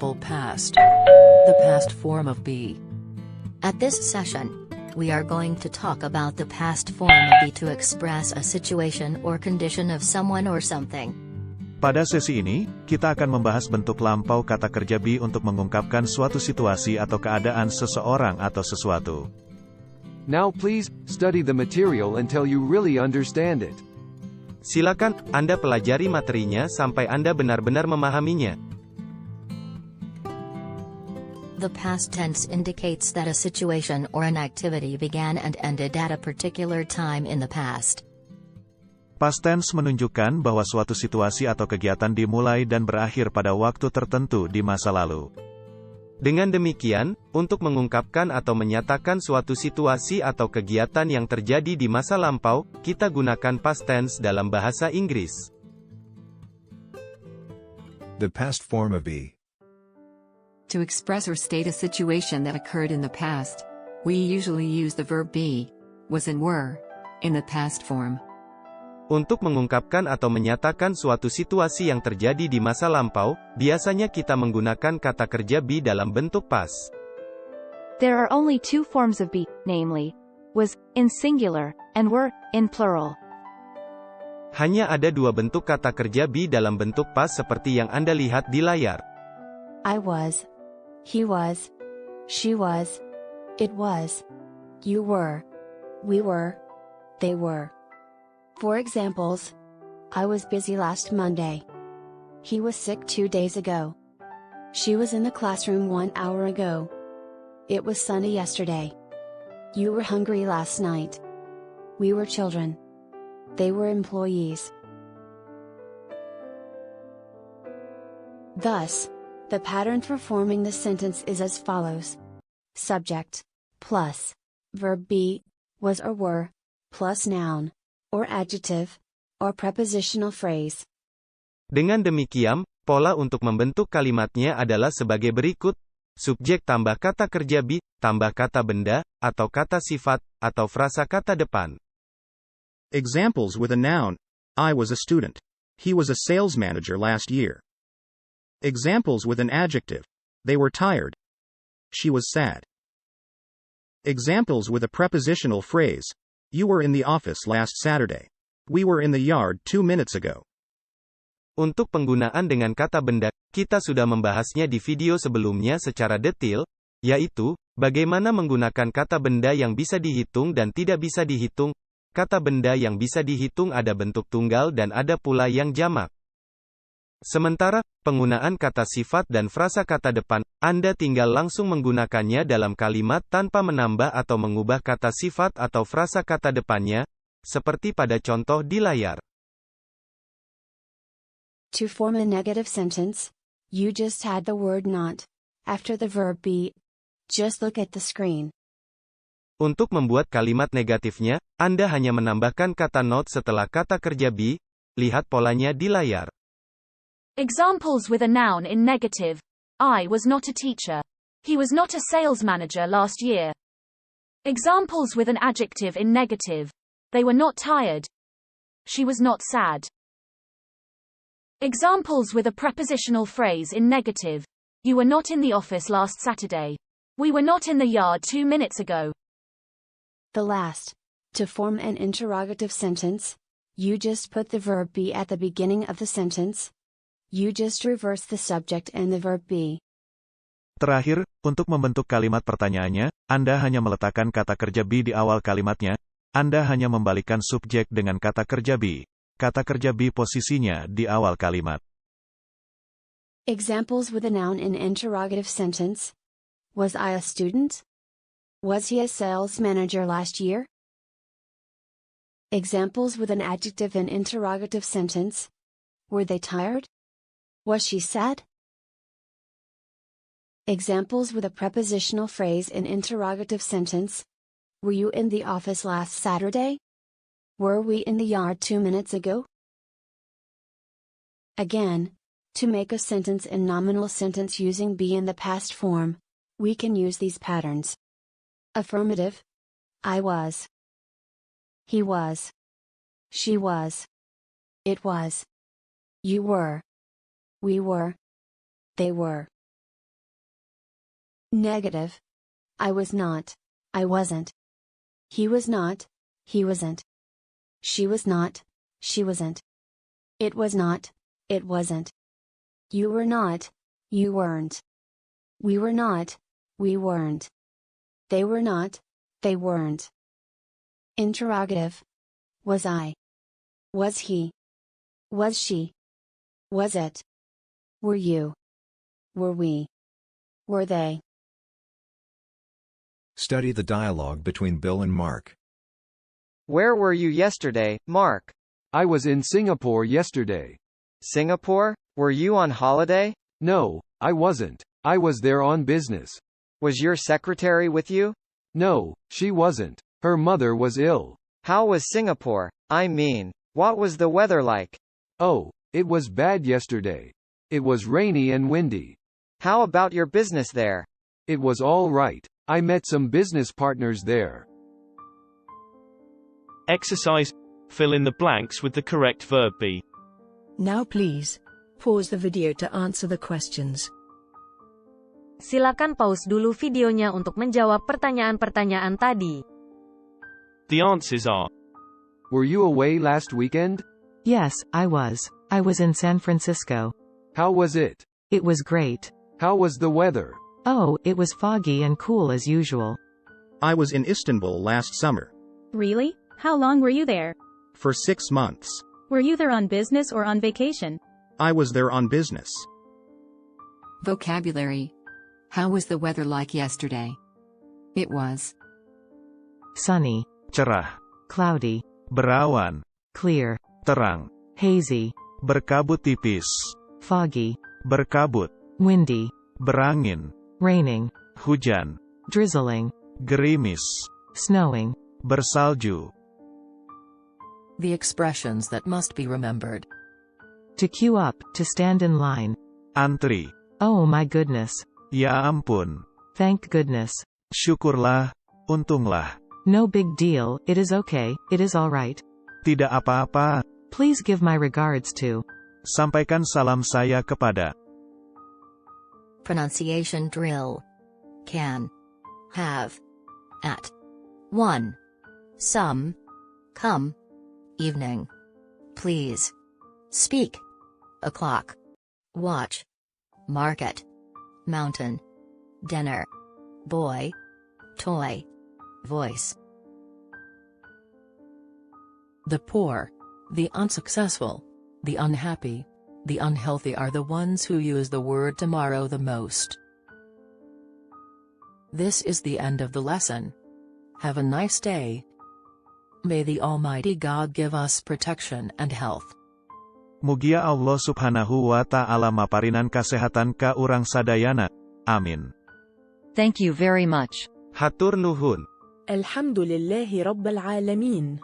Simple past. The past form of be. At this session, we are going to talk about the past form of be to express a situation or condition of someone or something. Pada sesi ini, kita akan membahas bentuk lampau kata kerja be untuk mengungkapkan suatu situasi atau keadaan seseorang atau sesuatu. Now please, study the material until you really understand it. Silakan, Anda pelajari materinya sampai Anda benar-benar memahaminya. The past tense indicates that a situation or an activity began and ended at a particular time in the past. Past tense menunjukkan bahwa suatu situasi atau kegiatan dimulai dan berakhir pada waktu tertentu di masa lalu. Dengan demikian, untuk mengungkapkan atau menyatakan suatu situasi atau kegiatan yang terjadi di masa lampau, kita gunakan past tense dalam bahasa Inggris. The past form of be. To express or state a situation that occurred in the past, we usually use the verb be, was and were, in the past form. Untuk mengungkapkan atau menyatakan suatu situasi yang terjadi di masa lampau, biasanya kita menggunakan kata kerja be dalam bentuk past. There are only two forms of be, namely, was, in singular, and were, in plural. Hanya ada dua bentuk kata kerja be dalam bentuk past seperti yang Anda lihat di layar. I was. He was. She was. It was. You were. We were. They were. For examples, I was busy last Monday. He was sick 2 days ago. She was in the classroom 1 hour ago. It was sunny yesterday. You were hungry last night. We were children. They were employees. Thus, the pattern for forming the sentence is as follows. Subject, plus, verb be, was or were, plus noun, or adjective, or prepositional phrase. Dengan demikian, pola untuk membentuk kalimatnya adalah sebagai berikut. Subjek tambah kata kerja be, tambah kata benda, atau kata sifat, atau frasa kata depan. Examples with a noun. I was a student. He was a sales manager last year. Examples with an adjective. They were tired. She was sad. Examples with a prepositional phrase. You were in the office last Saturday. We were in the yard 2 minutes ago. Untuk penggunaan dengan kata benda, kita sudah membahasnya di video sebelumnya secara detail, yaitu, bagaimana menggunakan kata benda yang bisa dihitung dan tidak bisa dihitung. Kata benda yang bisa dihitung ada bentuk tunggal dan ada pula yang jamak. Sementara, penggunaan kata sifat dan frasa kata depan, Anda tinggal langsung menggunakannya dalam kalimat tanpa menambah atau mengubah kata sifat atau frasa kata depannya, seperti pada contoh di layar. To form a negative sentence, you just add the word not after the verb be. Just look at the screen. Untuk membuat kalimat negatifnya, Anda hanya menambahkan kata not setelah kata kerja be. Lihat polanya di layar. Examples with a noun in negative. I was not a teacher. He was not a sales manager last year. Examples with an adjective in negative. They were not tired. She was not sad. Examples with a prepositional phrase in negative. You were not in the office last Saturday. We were not in the yard 2 minutes ago. The last. To form an interrogative sentence, you just put the verb be at the beginning of the sentence. You just reverse the subject and the verb be. Terakhir, untuk membentuk kalimat pertanyaannya, Anda hanya meletakkan kata kerja be di awal kalimatnya. Anda hanya membalikkan subjek dengan kata kerja be. Kata kerja be posisinya di awal kalimat. Examples with a noun in interrogative sentence. Was I a student? Was he a sales manager last year? Examples with an adjective in interrogative sentence. Were they tired? Was she sad? Examples with a prepositional phrase in interrogative sentence. Were you in the office last Saturday? Were we in the yard 2 minutes ago? Again, to make a sentence in nominal sentence using be in the past form, we can use these patterns. Affirmative. I was. He was. She was. It was. You were. We were. They were. Negative. I was not. I wasn't. He was not. He wasn't. She was not. She wasn't. It was not. It wasn't. You were not. You weren't. We were not. We weren't. They were not. They weren't. Interrogative. Was I? Was he? Was she? Was it? Were you? Were we? Were they? Study the dialogue between Bill and Mark. Where were you yesterday, Mark? I was in Singapore yesterday. Singapore? Were you on holiday? No, I wasn't. I was there on business. Was your secretary with you? No, she wasn't. Her mother was ill. How was Singapore? I mean, what was the weather like? Oh, it was bad yesterday. It was rainy and windy. How about your business there? It was all right. I met some business partners there. Exercise. Fill in the blanks with the correct verb be. Now please, pause the video to answer the questions. Silakan pause dulu videonya untuk menjawab pertanyaan-pertanyaan tadi. The answers are: Were you away last weekend? Yes, I was. I was in San Francisco. How was it? It was great. How was the weather? Oh, it was foggy and cool as usual. I was in Istanbul last summer. Really? How long were you there? For 6 months. Were you there on business or on vacation? I was there on business. Vocabulary. How was the weather like yesterday? It was sunny, cerah, cloudy, berawan, clear, terang, hazy, berkabut tipis, foggy, berkabut, windy, berangin, raining, hujan, drizzling, gerimis, snowing, bersalju. The expressions that must be remembered. to queue up, to stand in line, Antri, oh my goodness, ya ampun, thank goodness, syukurlah, untunglah, no big deal, it is okay, it is alright, tidak apa-apa, please give my regards to, sampaikan salam saya kepada. Pronunciation drill. Can. Have. At. 1. Some. Come. Evening. Please. Speak. O'clock. Watch. Market. Mountain. Dinner. Boy. Toy. Voice. The poor, the unsuccessful, the unhappy, the unhealthy are the ones who use the word tomorrow the most. This is the end of the lesson. Have a nice day. May the Almighty God give us protection and health. Mugia Allah subhanahu wa ta'ala maparinan kasehatan ka urang sadayana. Amin. Thank you very much. Hatur nuhun. Alhamdulillahi Rabbil Alamin.